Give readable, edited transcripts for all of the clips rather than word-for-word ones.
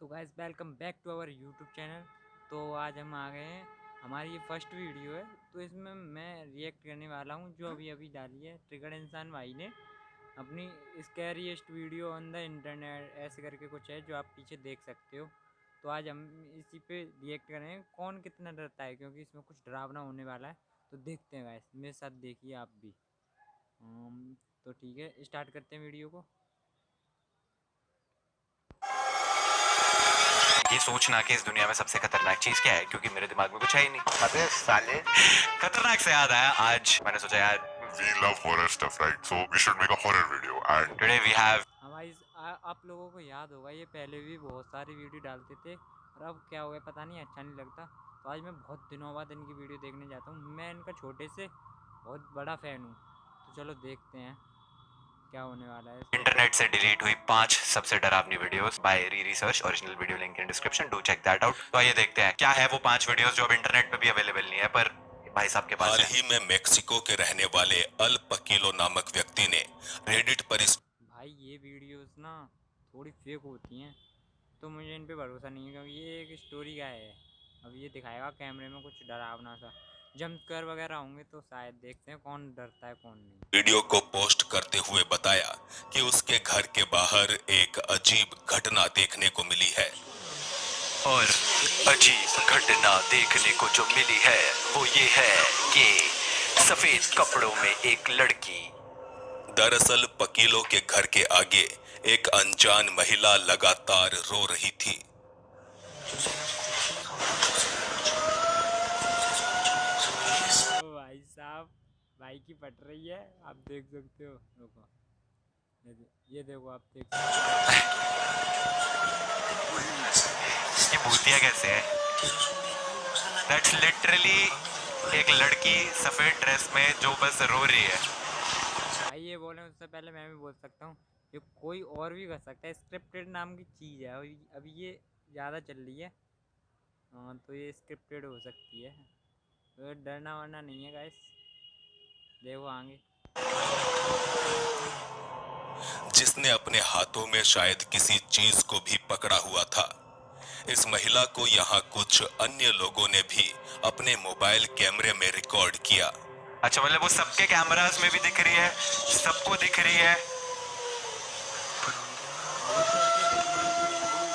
तो guys welcome back to our YouTube channel. तो आज हम आ गए हैं, हमारी ये फर्स्ट वीडियो है। तो इसमें मैं रिएक्ट करने वाला हूँ जो अभी अभी डाली है ट्रिगर्ड इंसान भाई ने, अपनी स्कैरीएस्ट वीडियो ऑन द इंटरनेट ऐसे करके कुछ है जो आप पीछे देख सकते हो। तो आज हम इसी पे रिएक्ट करेंगे कौन कितना डरता है, क्योंकि इसमें कुछ डरावना होने वाला है। तो देखते हैं गाइस, मेरे साथ देखिए आप भी। तो ठीक है, स्टार्ट करते हैं वीडियो को। ये सोचना कि इस दुनिया में सबसे खतरनाक चीज क्या है, क्योंकि मेरे दिमाग में कुछ है ही नहीं। अबे साले। खतरनाक से याद आया, आज मैंने सोचा यार we love horror stuff, right? So we should make a horror video. And today we have हमारी आप लोगों को याद होगा ये पहले भी बहुत सारी वीडियो डालते थे, और अब क्या हो गया पता नहीं, अच्छा नहीं लगता। तो आज मैं बहुत दिनों बाद इनकी वीडियो देखने जाता हूँ। मैं इनका छोटे से बहुत बड़ा फ़ैन हूँ। तो चलो देखते हैं क्या होने वाला है इसमें। इंटरनेट से डिलीट हुई 5 सबसे डरावनी वीडियोस बाय री research. Original video link in description, do check that out. तो आइए देखते हैं क्या है वो 5 वीडियोस जो अब इंटरनेट पे भी अवेलेबल नहीं है, पर भाई साहब के पास हाल ही में मेक्सिको के रहने वाले अल पकीलो नामक व्यक्ति ने रेडिट पर इस भाई ये वीडियोस ना थोड़ी फेक होती हैं, तो मुझे इन पे भरोसा नहीं है, क्योंकि ये एक स्टोरी का है। अब ये दिखाएगा कैमरे में कुछ डरावना सा, जंप वगैरह होंगे, तो शायद देखते हैं कौन डरता है कौन नहीं। वीडियो को पोस्ट करते हुए बताया कि उसके घर के बाहर एक अजीब घटना देखने को मिली है। और अजीब घटना देखने को जो मिली है वो ये है कि सफेद कपड़ों में एक लड़की। दरअसल पकीलों के घर के आगे एक अनजान महिला लगातार रो रही थी। ओ भाई साहब, भाई की पट रही है, आप देख सकते हो। रुको, ये देखो, आप देख सकते ये भूतिया कैसे है? दैट्स लिटरली एक लड़की सफेद ड्रेस में जो बस रो रही है। हो। भाई ये बोले उससे पहले मैं भी बोल सकता हूँ, ये कोई और भी कर सकता है। स्क्रिप्टेड नाम की चीज़ है, अभी ये ज़्यादा चल रही है। हाँ, तो ये स्क्रिप्टेड हो सकती है, तो डरना वरना नहीं है गाइस। देखो आगे। जिसने अपने हाथों में शायद किसी चीज को भी पकड़ा हुआ था। इस महिला को यहाँ कुछ अन्य लोगों ने भी अपने मोबाइल कैमरे में रिकॉर्ड किया। अच्छा, मतलब वो सबके कैमरास में भी दिख रही है, सबको दिख रही है। ये कैसे दिख रही होगी भाई?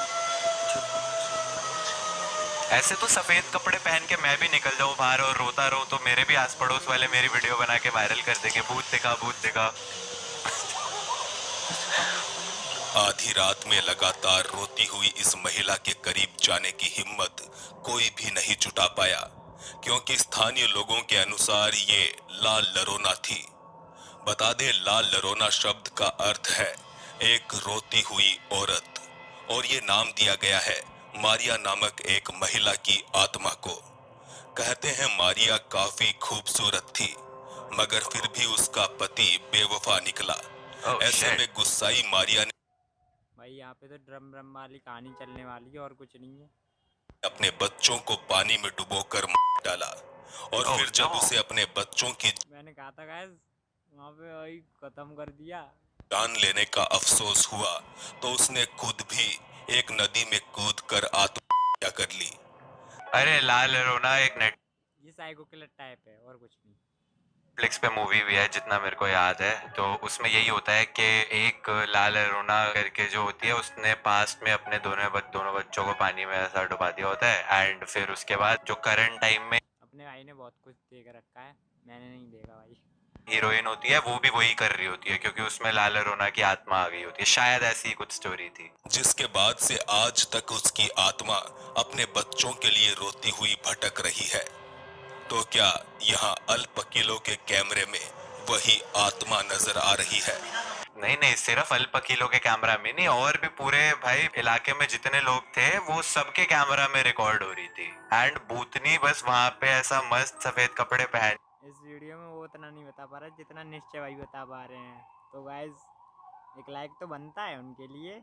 ऐसे तो सफेद कपड़े पहन के मैं भी निकल जाऊं बाहर और रोता रहूं तो मेरे भी आस पड़ोस वाले मेरी वीडियो बना के वायरल कर देंगे, भूत दिखा भूत दिखा। आधी रात में लगातार रोती हुई इस महिला के करीब जाने की हिम्मत कोई भी नहीं जुटा पाया, क्योंकि स्थानीय लोगों के अनुसार ये लाल लरोना थी। बता दे, लाल लरोना शब्द का अर्थ है एक रोती हुई औरत, और ये नाम दिया गया है मारिया नामक एक महिला की आत्मा को। कहते हैं मारिया काफी खूबसूरत थी, मगर फिर भी उसका पति बेवफा निकला। ऐसे में गुस्साई मारिया ने भाई यहाँ पे तो ड्रम ड्रम वाली कहानी चलने वाली है, और कुछ नहीं है। अपने बच्चों को पानी में डुबोकर मार डाला, और फिर जब उसे अपने बच्चों की मैंने कहा था गाइस, वहाँ पे वही खत्म कर दिया। जान लेने का अफसोस हुआ तो उसने खुद भी एक नदी में कूदकर आत्महत्या कर ली। अरे लाल रोना एक ये साइको किलर टाइप है, और कुछ नहीं। नेटफ्लिक्स पे मूवी भी है जितना मेरे को याद है, तो उसमें यही होता है कि एक लाल रोना करके जो होती है उसने पास्ट में अपने दोनों बच्चों को पानी में ऐसा डुबा दिया होता है, एंड फिर उसके बाद जो करंट टाइम में अपने भाई ने बहुत कुछ देख रखा है, मैंने नहीं देखा भाई। हीरोइन होती है वो भी वही कर रही होती है, क्योंकि उसमें लाल रोना की आत्मा आ गई होती है, शायद ऐसी ही कुछ स्टोरी थी। जिसके बाद से आज तक उसकी आत्मा अपने बच्चों के लिए रोती हुई भटक रही है। तो क्या यहाँ अल्पकिलों के कैमरे में वही आत्मा नजर आ रही है? नहीं नहीं, सिर्फ अल्पकिलों के कैमरा में नहीं, और भी पूरे भाई इलाके में जितने लोग थे वो सबके कैमरा में रिकॉर्ड हो रही थी। एंड भूतनी बस वहां पे ऐसा मस्त सफेद कपड़े पहन इस वीडियो में वो उतना नहीं बता पा रहा जितना निश्चय भाई बता पा रहे हैं। तो गाइज, एक लाइक तो बनता है उनके लिए,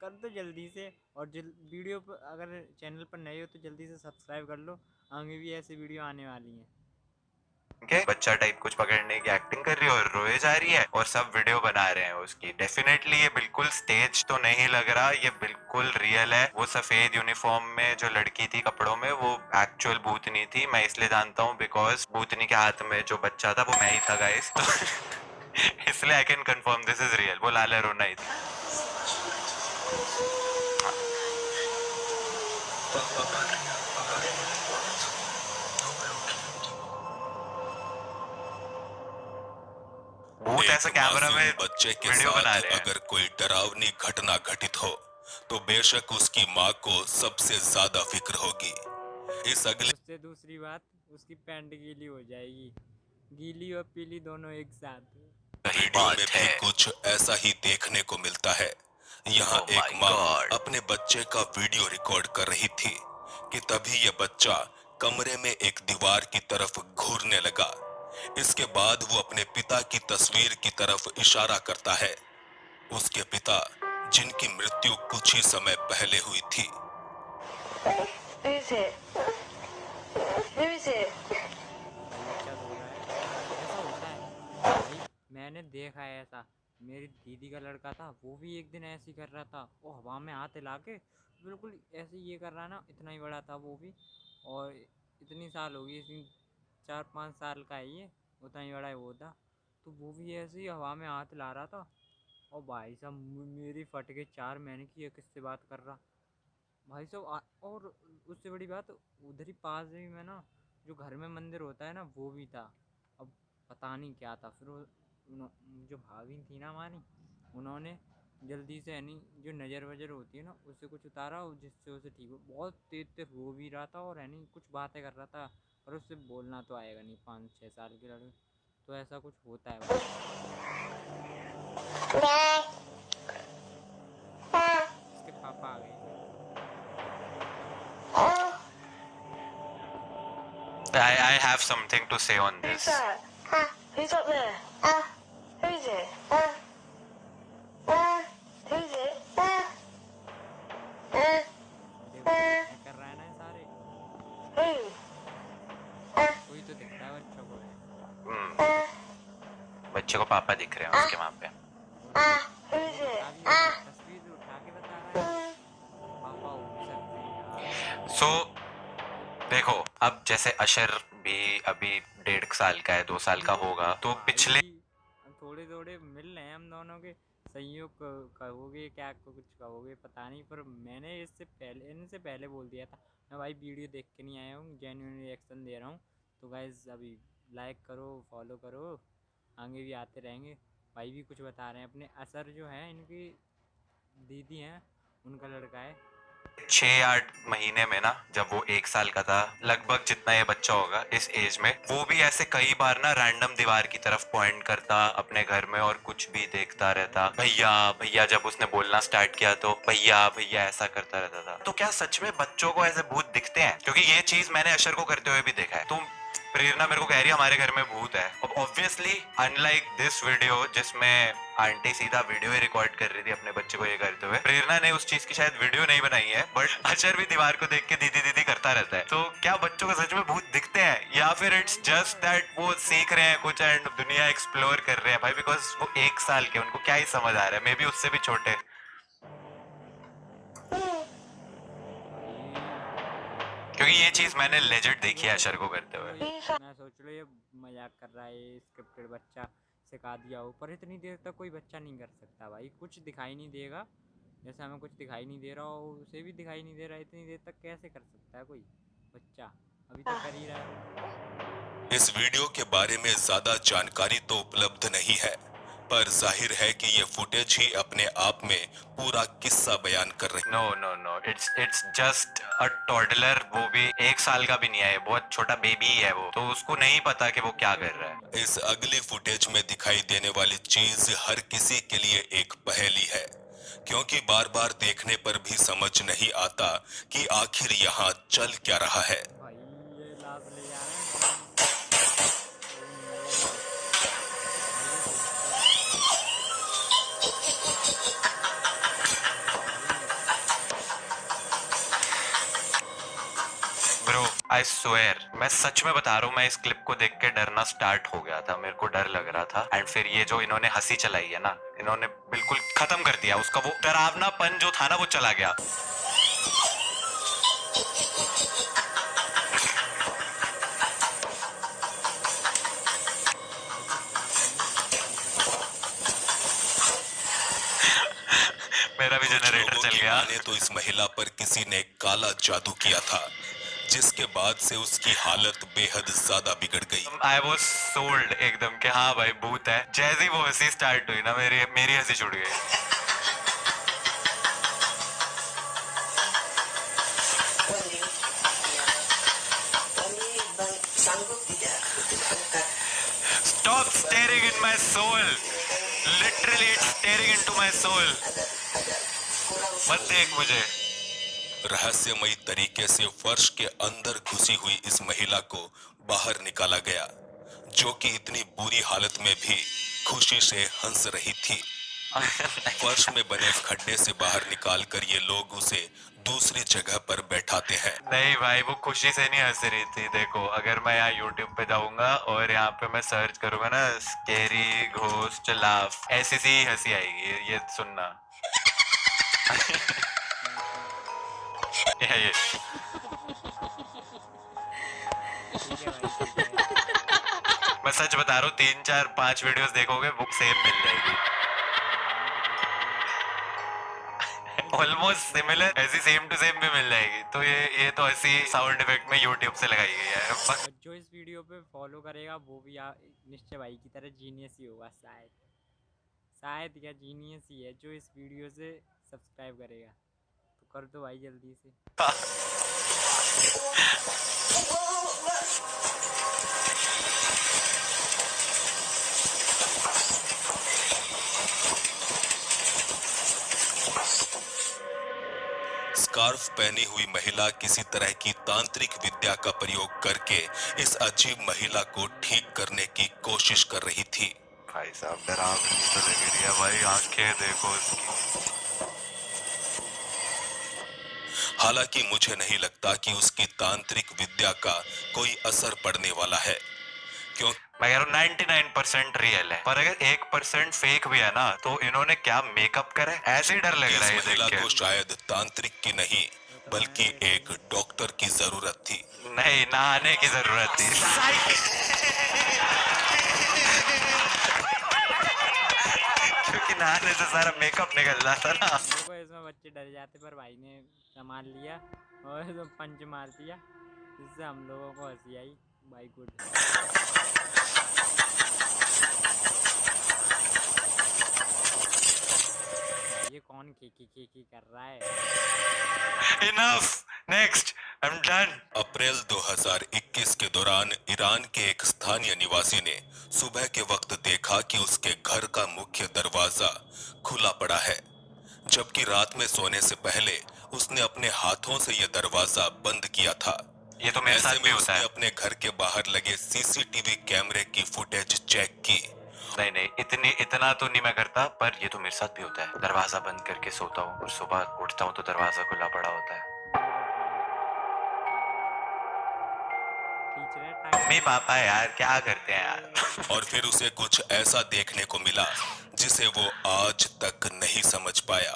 कर दो जल्दी से। और वीडियो पर अगर चैनल पर नए हो तो जल्दी से सब्सक्राइब कर लो, आगे भी ऐसी वीडियो आने वाली हैं। के बच्चा टाइप कुछ पकड़ने की एक्टिंग कर रही है और रोए जा रही है और सब वीडियो बना रहे हैं उसकी। डेफिनेटली ये बिल्कुल स्टेज तो नहीं लग रहा, ये बिल्कुल रियल है। वो सफेद यूनिफॉर्म में जो लड़की थी कपड़ों में, वो एक्चुअल भूतनी थी। मैं इसलिए जानता हूँ बिकॉज भूतनी के हाथ में जो बच्चा था वो मैं ही था गाइस। तो इसलिए I can confirm this is real. वो लाला रोना ही थी। भूत ऐसा एक कैमरा मासूम में बच्चे के वीडियो बना साथ रहे हैं। अगर कोई डरावनी घटना घटित हो तो बेशक उसकी माँ को सबसे ज्यादा फिक्र होगी। इस अगले उससे दूसरी बात, उसकी पैंट गीली हो जाएगी, गीली और पीली दोनों एक साथ। वीडियो में भी कुछ ऐसा ही देखने को मिलता है। यहाँ Oh एक my माँ God. अपने बच्चे का वीडियो रिकॉर्ड कर रही थी कि तभी यह बच्चा कमरे में एक दीवार की तरफ घूरने लगा। इसके बाद वो अपने पिता की तस्वीर की तरफ इशारा करता है। उसके पिता जिनकी मृत्यु कुछ ही समय पहले हुई थी। Who is it? Who is it? भाई बच्चा रो रहा है, ऐसा होता है भाई। मैंने देखा है ऐसा। मेरी दीदी का लड़का था, वो भी एक दिन ऐसे ही कर रहा था, वो हवा में हाथ हिला के बिल्कुल ऐसे ये कर रहा ना, इतना ही बड़ा था वो भी। और इतनी साल हो गई, इतनी 4-5 साल का है ये, उतना ही बड़ा है वो था। तो वो भी ऐसे ही हवा में हाथ हिला रहा था। और भाई साहब मेरी फट के चार, मैंने कि ये किससे बात कर रहा भाई साहब। और उससे बड़ी बात, उधर ही पास ही में ना जो घर में मंदिर होता है ना, वो भी था। अब पता नहीं क्या था। फिर जो भाभी थी ना हमारी, उन्होंने जल्दी से यानी जो नज़र वजर होती है ना, उससे कुछ उतारा और जिससे उसे ठीक हो। बहुत तेज तेज रो भी रहा था और यानी कुछ बातें कर रहा था। और उससे बोलना तो आएगा नहीं, 5-6 साल के लड़के। तो ऐसा कुछ होता है भाई। इसके पापा आ गए थे। I have something to say on Who's this. that? Who's up there? Who is it? Who is it? देखो मैं कर रहा है ना ये सारे, Who? कोई तो दिखता है बच्चों को है। बच्चे को पापा दिख रहे हैं उसके वहां पे। और Who वो is बता भी it? रहा है, तस्वीर उठा के बता रहा है ये। पापा हो भी सकते हैं यार। सो देखो, अब जैसे अशर भी अभी 1.5 साल का है, 2 साल का होगा, तो पिछले भाई थोड़े थोड़े मिल रहे हैं हम दोनों के। संयोग कहोगे क्या, कुछ कहोगे पता नहीं, पर मैंने इससे पहले, इनसे पहले बोल दिया था। मैं भाई वीडियो देख के नहीं आया हूँ, जेन्युइन रिएक्शन दे रहा हूँ। तो गाइज अभी लाइक करो, फॉलो करो, आगे भी आते रहेंगे। भाई भी कुछ बता रहे हैं अपने। असर जो है इनकी दीदी हैं, उनका लड़का है। 6-8 महीने में ना, जब वो 1 साल का था, लगभग जितना ये बच्चा होगा इस एज में, वो भी ऐसे कई बार ना रैंडम दीवार की तरफ पॉइंट करता अपने घर में और कुछ भी देखता रहता। भैया भैया, जब उसने बोलना स्टार्ट किया तो भैया भैया ऐसा करता रहता था। तो क्या सच में बच्चों को ऐसे भूत दिखते हैं? क्योंकि ये चीज मैंने अशर को करते हुए भी देखा है। तो प्रेरणा मेरे को कह रही है हमारे घर में भूत है। अब ऑब्वियसली अनलाइक दिस वीडियो जिसमें आंटी सीधा वीडियो ही रिकॉर्ड कर रही थी अपने बच्चे को ये करते हुए, प्रेरणा ने उस चीज की शायद वीडियो नहीं बनाई है, बट अशर भी दीवार को देख के दीदी दीदी करता रहता है। तो क्या बच्चों को सच में भूत दिखते हैं, या फिर इट्स जस्ट दैट वो सीख रहे हैं कुछ एंड दुनिया एक्सप्लोर कर रहे हैं भाई? बिकॉज वो 1 साल के, उनको क्या ही समझ आ रहा है, मे बी उससे भी छोटे। भाई क्योंकि ये चीज मैंने लेजिट देखी है अशर को करते हुए। मैं सोच लो ये मजाक कर रहा है, ये स्क्रिप्टेड बच्चा सिखा दिया हो। पर इतनी देर तक कोई बच्चा नहीं कर सकता भाई, कुछ दिखाई नहीं देगा। जैसे हमें कुछ दिखाई नहीं दे रहा हो, उसे भी दिखाई नहीं दे रहा है, इतनी देर तक कैसे कर सकता है कोई बच्चा? अभी तक कर ही रहा है वो। इस वीडियो के बारे में ज्यादा जानकारी तो उपलब्ध नहीं है, पर जाहिर है कि ये फुटेज ही अपने आप में पूरा किस्सा बयान कर रही। No no no, it's just a toddler. वो भी 1 साल का भी नहीं है, बहुत छोटा बेबी है वो, तो उसको नहीं पता कि वो क्या कर रहा है। इस अगली फुटेज में दिखाई देने वाली चीज हर किसी के लिए एक पहेली है, क्योंकि बार बार देखने पर भी समझ नहीं आता कि आखिर यहाँ चल क्या रहा है। भाई ये लाश ले जा रहे हैं ड्रम। ओ नो भाई, ये भूत है भाई। ब्रो आई स्वेयर मैं सच में बता रहा हूँ, मैं इस क्लिप को देख के डरना स्टार्ट हो गया था, मेरे को डर लग रहा था। एंड फिर ये जो इन्होंने हंसी चलाई है ना, इन्होंने बिल्कुल खत्म कर दिया उसका, वो डरावनापन जो था ना वो चला गया। मेरा भी कुछ जनरेटर लोगों चल की गया। माने तो इस महिला पर किसी ने काला जादू किया था, जिसके बाद से उसकी हालत बेहद ज्यादा बिगड़ गई। आई वॉज सोल्ड एकदम कि हाँ भाई भूत है। जैसे ही वो हंसी स्टार्ट हुई ना, मेरी मेरी हंसी छूट गई। Sanggup tidak untuk angkat. Stop staring in my soul. Literally it's staring into my soul. मत देख मुझे। रहस्यमयी तरीके से फर्श के अंदर घुसी हुई इस महिला को बाहर निकाला गया, जो कि इतनी बुरी हालत में भी खुशी से हंस रही थी। फर्श में बने खड्डे से बाहर निकालकर ये लोग उसे दूसरी जगह पर बैठाते हैं। नहीं भाई, वो खुशी से नहीं हंस रही थी। देखो, अगर मैं यहाँ YouTube पे जाऊंगा और यहाँ पे मैं सर्च करूंगा ना स्केरी घोस्ट लाफ, ऐसी सी हंसी आएगी। ये सुनना। ये ठीक है भाई, ठीक है। मैं सच बता रहा हूँ, 3 4 5 वीडियोस देखोगे बुक सेम मिल जाएगी। ऑलमोस्ट सिमिलर, ऐसी सेम टू सेम भी मिल जाएगी। तो ये तो ऐसी साउंड इफेक्ट में यूट्यूब से लगाई गई है। और जो इस वीडियो पे फॉलो करेगा वो भी निश्चय भाई की तरह जीनियस ही होगा, शायद शायद या जीनियस ही है जो इस वीडियो से सब्सक्राइब करेगा। तो कर दो भाई जल्दी से। स्कार्फ पहनी हुई महिला किसी तरह की तांत्रिक विद्या का प्रयोग करके इस अजीब महिला को ठीक करने की कोशिश कर रही थी। भाई साहब डरावनी तो लग रही है भाई, आंखें देखो उसकी। हालांकि मुझे नहीं लगता कि उसकी तांत्रिक विद्या का कोई असर पड़ने वाला है, क्यों मैं कह रहा हूँ 99% रियल है, पर अगर 1% फेक भी है ना, तो इन्होंने क्या मेकअप करा है, ऐसे ही डर लग इस रहा है ये महिला देख को के। शायद तांत्रिक की नहीं बल्कि एक डॉक्टर की जरूरत थी। नहीं, नहाने की जरूरत थी। क्योंकि नहाने से सारा मेकअप निकल जाता ना। देखो इसमें बच्चे डर जाते पर भाई ने संभाल लिया और तो पंच मार दिया, जिससे हम लोगों को हंसी आई। भाई गुड। ये कौन खी कर रहा है? Enough. Next. I'm done. अप्रैल 2021 के दौरान ईरान के एक स्थानीय निवासी ने सुबह के वक्त देखा कि उसके घर का मुख्य दरवाजा खुला पड़ा है, जबकि रात में सोने से पहले उसने अपने हाथों से यह दरवाजा बंद किया था। ये तो मेरे ऐसे साथ भी में होता उसने है। अपने घर के बाहर लगे सीसीटीवी कैमरे की फुटेज चेक की। नहीं, इतना तो नहीं मैं करता, पर ये तो मेरे साथ भी होता है। दरवाजा बंद करके सोता हूँ और सुबह उठता हूँ तो दरवाजा खुला पड़ा होता है। खींच रहे मम्मी पापा यार क्या करते हैं यार। और फिर उसे कुछ ऐसा देखने को मिला जिसे वो आज तक नहीं समझ पाया।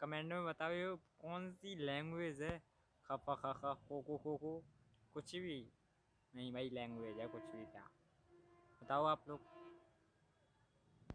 कमेंट में बताओ ये कौन सी लैंग्वेज है? खपा खा खा को कुछ भी नहीं भाई, लैंग्वेज है कुछ भी। क्या बताओ आप लोग?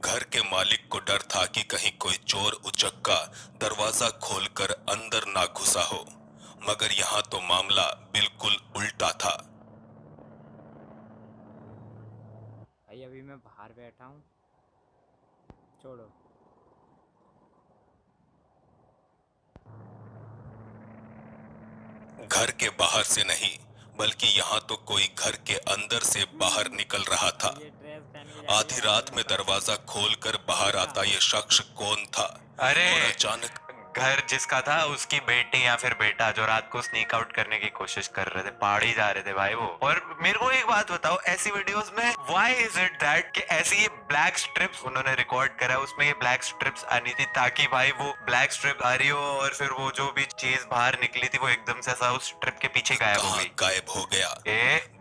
घर के मालिक को डर था कि कहीं कोई चोर उचक्का दरवाजा खोलकर अंदर ना घुसा हो, मगर यहाँ तो मामला बिल्कुल उल्टा था। भाई अभी मैं बाहर बैठा हूँ, छोड़ो। घर के बाहर से नहीं बल्कि यहाँ तो कोई घर के अंदर से बाहर निकल रहा था। ये ड्रेस पहन के जा आधी रही है, रात में दरवाजा खोलकर बाहर आता ये शख्स कौन था? अरे और अचानक घर जिसका था उसकी बेटी या फिर बेटा जो रात को स्नीक आउट करने की कोशिश कर रहे थे, पहाड़ी जा रहे थे भाई वो। और मेरे को एक बात बताओ, ऐसी वीडियोस में व्हाई इज इट दैट कि ऐसी ये ब्लैक स्ट्रिप्स उन्होंने रिकॉर्ड करा, उसमें ये ब्लैक स्ट्रिप्स आनी थी ताकि भाई वो ब्लैक स्ट्रिप आ रही हो और फिर वो जो भी चीज बाहर निकली थी वो एकदम से ऐसा उस स्ट्रिप के पीछे गायब हो कहाँ गई। गायब हो गया?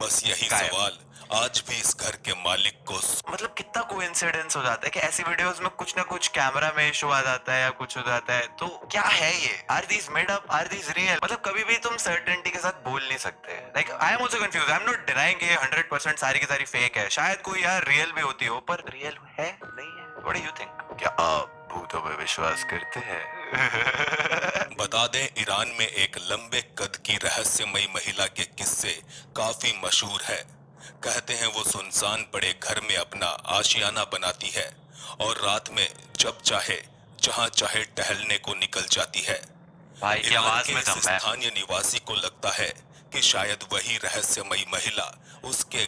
बस यही गायब। सवाल आज भी इस घर के मालिक को मतलब कितना कोइंसिडेंस हो जाता है कि ऐसी वीडियोस में कुछ ना कुछ कैमरा में इशू आ जाता है या कुछ हो जाता है। तो क्या है ये? Are these made up, are these real? मतलब कभी भी तुम सर्टेनिटी के साथ बोल नहीं सकते। Like I am also confuse, I am not denying ये 100% सारी की सारी फेक है, शायद कोई यार रियल भी होती हो, पर रियल है नहीं है? What do you think? क्या आप भूतों पे विश्वास करते हैं? बता दें, ईरान में एक लंबे कद की रहस्यमयी महिला के किस्से काफी मशहूर है। कहते हैं वो सुनसान पड़े घर में अपना आशियाना बनाती है और रात में जब चाहे जहां चाहे टहलने को निकल जाती है। भाई की ईरान आवाज के में इस दम है। स्थानीय निवासी को लगता है कि शायद वही रहस्यमयी महिला उसके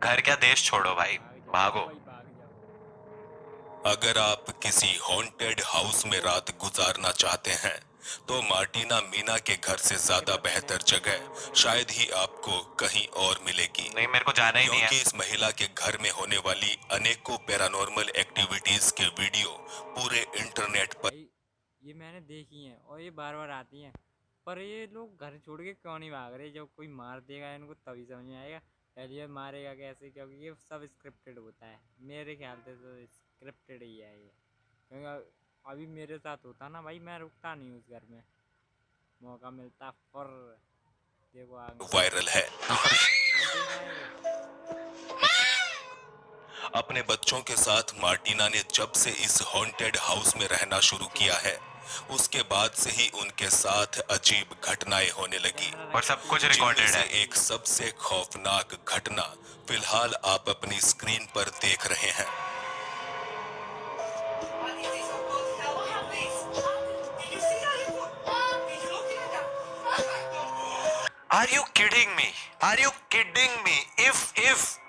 घर क्या देश छोड़ो भाई, भागो। भाई भाग जाओ। अगर आप किसी हॉन्टेड हाउस में रात गुजारना चाहते हैं तो मार्टिना मीना के घर से ज्यादा बेहतर जगह शायद ही आपको कहीं और मिलेगी। नहीं, मेरे को जाना ही नहीं क्योंकि है। इस महिला के घर में होने वाली अनेकों पैरानॉर्मल एक्टिविटीज के वीडियो पूरे इंटरनेट पर भाई ये मैंने देखी हैं और ये बार बार आती हैं, पर ये लोग घर छोड़ के क्यों नहीं भाग रहे? जब कोई मार देगा इनको तभी समझ में आएगा। पहले ये मारेगा कैसे? क्योंकि ये सब स्क्रिप्टेड होता है, मेरे ख्याल से तो स्क्रिप्टेड ही है ये। क्योंकि अभी मेरे साथ होता ना भाई, मैं रुकता नहीं उस घर में, मौका मिलता पर देखो आगे वायरल है। देखा है वो। अपने बच्चों के साथ मार्टिना ने जब से इस हॉन्टेड हाउस में रहना शुरू किया है उसके बाद से ही उनके साथ अजीब घटनाएं होने लगी। और सब कुछ रिकॉर्डेड जिनमें है। से एक सबसे खौफनाक घटना फिलहाल आप अपनी स्क्रीन पर देख रहे हैं। Are you kidding me? Are you kidding me? If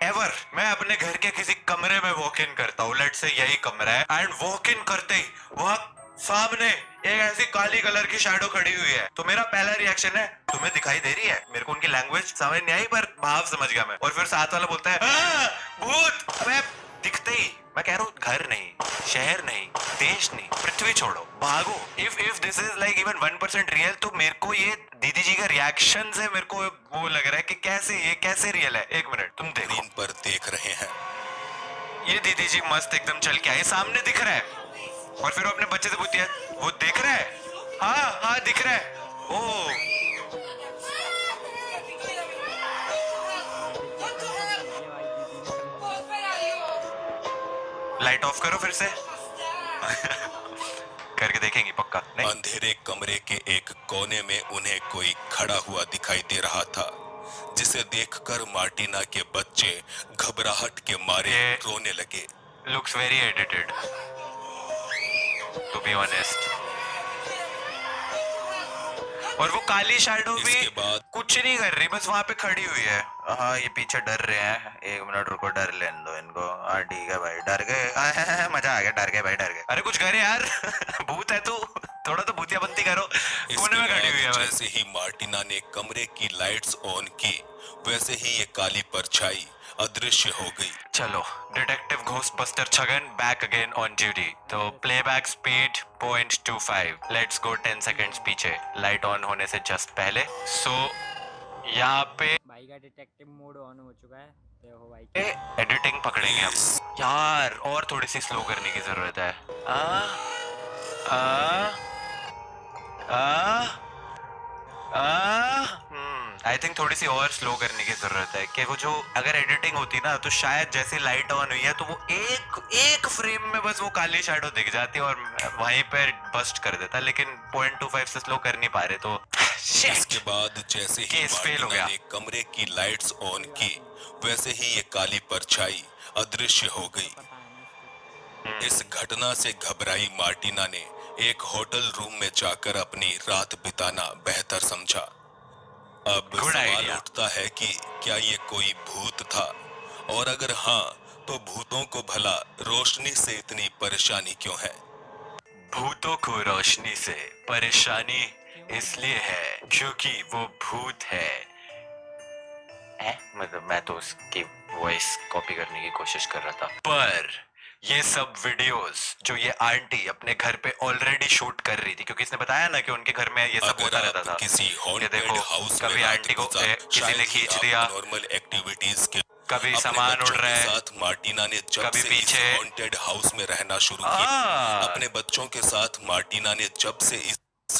ever मैं अपने घर के किसी कमरे में वॉक इन करता हूँ, लेट्स से यही कमरा है, एंड वॉक इन करते ही वहाँ सामने एक ऐसी काली कलर की शैडो खड़ी हुई है, तो मेरा पहला रिएक्शन है तुम्हें दिखाई दे रही है? मेरे को उनकी लैंग्वेज समझ नहीं आई पर भाव समझ गया मैं। और फिर साथ वाला बोलता है "हाँ, भूत!" अबे दिखते ही मैं कह रहा हूँ घर नहीं, शहर नहीं, देश नहीं, पृथ्वी छोड़ो, भागो। If this is like even 1% real, तो मेरे को ये दीदी जी का रिएक्शन से मेरे को वो लग रहा है कि कैसे रियल है। एक मिनट, तुम देखो, स्क्रीन पर देख रहे हैं। ये दीदी जी मस्त एकदम चल के आए, सामने दिख रहा है, और फिर वो अपने बच्चे से पूछती है वो देख रहा है? हाँ हाँ दिख रहा है। ओ लाइट ऑफ करो फिर से। करके देखेंगे पक्का। नहीं, अंधेरे कमरे के एक कोने में उन्हें कोई खड़ा हुआ दिखाई दे रहा था, जिसे देखकर मार्टिना के बच्चे घबराहट के मारे ये- रोने लगे। Looks very edited to be honest. और वो काली शैडो भी इसके बाद कुछ नहीं कर रही, बस वहां पे खड़ी हुई है। हाँ ये पीछे डर रहे हैं, एक मिनट रुको, डर लेने दो इनको। हाँ ठीक है भाई, डर गए, मजा आ गया, डर गए भाई, डर गए। अरे कुछ करे यार, भूत है तू, थोड़ा तो भूतिया बनती करो। कोने में खड़ी हुई है बाद बस। जैसे ही मार्टिना ने कमरे की लाइट्स ऑन की वैसे ही ये काली परछाई अदृश्य हो गई। चलो, detective ghostbuster Chhagan back again on duty. तो playback speed 0.25, let's go 10 seconds पीछे, लाइट ऑन होने से जस्ट पहले। सो यहाँ पे भाई का डिटेक्टिव मोड ऑन हो चुका है, देखो भाई। एडिटिंग पकड़ेंगे हम यार, और थोड़ी सी स्लो करने की जरूरत है। आई थिंक थोड़ी सी और स्लो करने की जरूरत है कि वो जो अगर एडिटिंग होती ना तो शायद जैसे लाइट ऑन हुई है तो वो एक फ्रेम में बस वो काली शैडो दिख जाती और वहीं पे बस्ट कर देता, लेकिन 0.25 से स्लो कर नहीं पा रहे। तो इसके बाद जैसे ही केस फेल हो मार्टिना गया। ने कमरे की लाइट्स ऑन की वैसे ही ये काली परछाई अदृश्य हो गई। पता नहीं इस घटना से घबराई मार्टिना ने एक होटल रूम में जाकर अपनी रात बिताना बेहतर समझा। अब Good सवाल idea. उठता है कि क्या ये कोई भूत था, और अगर हाँ तो भूतों को भला रोशनी से इतनी परेशानी क्यों है? भूतों को रोशनी से परेशानी क्यों इसलिए है क्योंकि वो भूत है। मतलब मैं तो उसकी वॉइस कॉपी करने की कोशिश कर रहा था, पर ये सब वीडियोस जो ये आंटी अपने घर पे ऑलरेडी शूट कर रही थी, क्योंकि इसने बताया ना कि उनके घर में ये सब अगर होता रहता आप था किसी कि हॉन्टेड देखो हाउस में कभी रात आंटी को गुजार, किसी शायद ने ही खींच आप दिया, नॉर्मल एक्टिविटीज के कभी अपने सामान उड़ बच्चों रहा के है, साथ मार्टिना ने जब कभी से इस पीछे हॉन्टेड हाउस में रहना शुरू आ, किया, अपने बच्चों के साथ मार्टिना ने जब से इस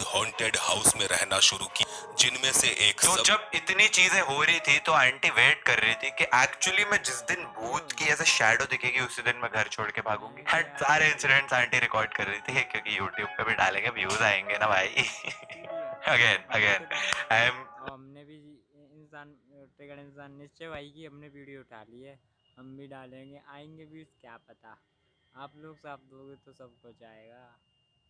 हॉन्टेड हाउस में रहना शुरू किया, जिनमें से एक तो सब जब इतनी चीजें हो रही थी तो आंटी वेट कर रही थी कि एक्चुअली में जिस दिन भूत की ऐसे शैडो दिखेगी उसी दिन मैं घर छोड़ के भागूंगी। एंड सारे इंसिडेंट्स आंटी रिकॉर्ड कर रही थी क्योंकि यूट्यूब पे भी डालेंगे, व्यूज आएंगे ना भाई। अगेन आई एम और हमने भी इंसान ट्रिगर इंसान निश्चय भाई की हमने वीडियो उठा ली है, हम भी डालेंगे, आएंगे व्यूज क्या पता। आप लोग साथ दोगे तो सब कुछ आएगा।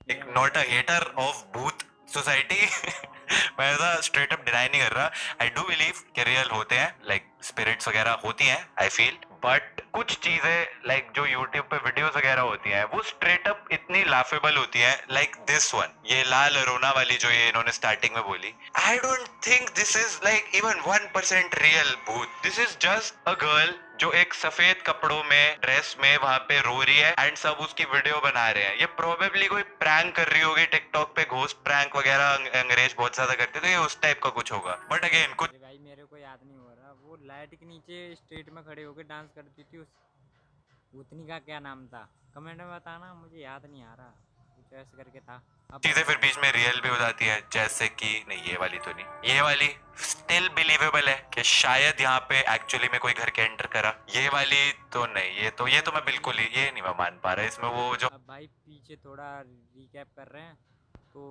मेरा भाई नॉट अ हेटर ऑफ भूत सोसाइटी। मैं ऐसा स्ट्रेट अप डिनाई नहीं कर रहा। आई डू बिलीव कि रियल होते हैं, लाइक स्पिरिट्स वगैरह होती हैं, आई फील, बट कुछ चीजें लाइक जो यूट्यूब पे वीडियोस वगैरह होती हैं वो स्ट्रेट अप इतनी लाफेबल होती हैं, लाइक दिस वन, ये लाल अरोना वाली जो ये इन्होंने स्टार्टिंग में बोली। I don't think this is like even 1% real भूत। This is just a girl जो एक सफेद कपड़ों में ड्रेस में वहां पे रो रही है एंड सब उसकी वीडियो बना रहे हैं। ये प्रोबेबली कोई प्रैंक कर रही होगी टिकटॉक पे, घोस्ट प्रैंक वगैरह अंग्रेज बहुत ज्यादा करते थे, ये उस टाइप का कुछ होगा। बट अगेन कुछ अरे भाई मेरे को याद नहीं हो रहा, वो लाइट के नीचे स्ट्रीट में खड़े होकर डांस करती थी, उस भूतनी का क्या नाम था कमेंट में बताना, मुझे याद नहीं आ रहा, कुछ ऐसे करके था। अब चीजें बता फिर दो। बीच में रियल भी हो जाती है, जैसे कि नहीं ये वाली तो नहीं, ये वाली स्टिल बिलीवेबल है कि शायद यहाँ पे एक्चुअली में कोई घर के एंटर करा। ये वाली तो नहीं, ये तो मैं बिल्कुल ही ये नहीं मैं मान पा रहा इसमें वो जो अब भाई पीछे थोड़ा रिकैप कर रहे हैं, तो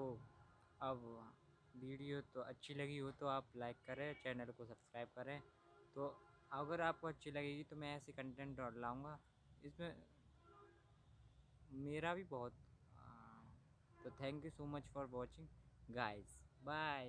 अब वीडियो तो अच्छी लगी हो तो आप लाइक करें, चैनल को सब्सक्राइब करें। तो अगर आपको अच्छी लगेगी तो मैं ऐसे कंटेंट और लाऊंगा, इसमें मेरा भी बहुत तो thank you so much for watching guys, bye.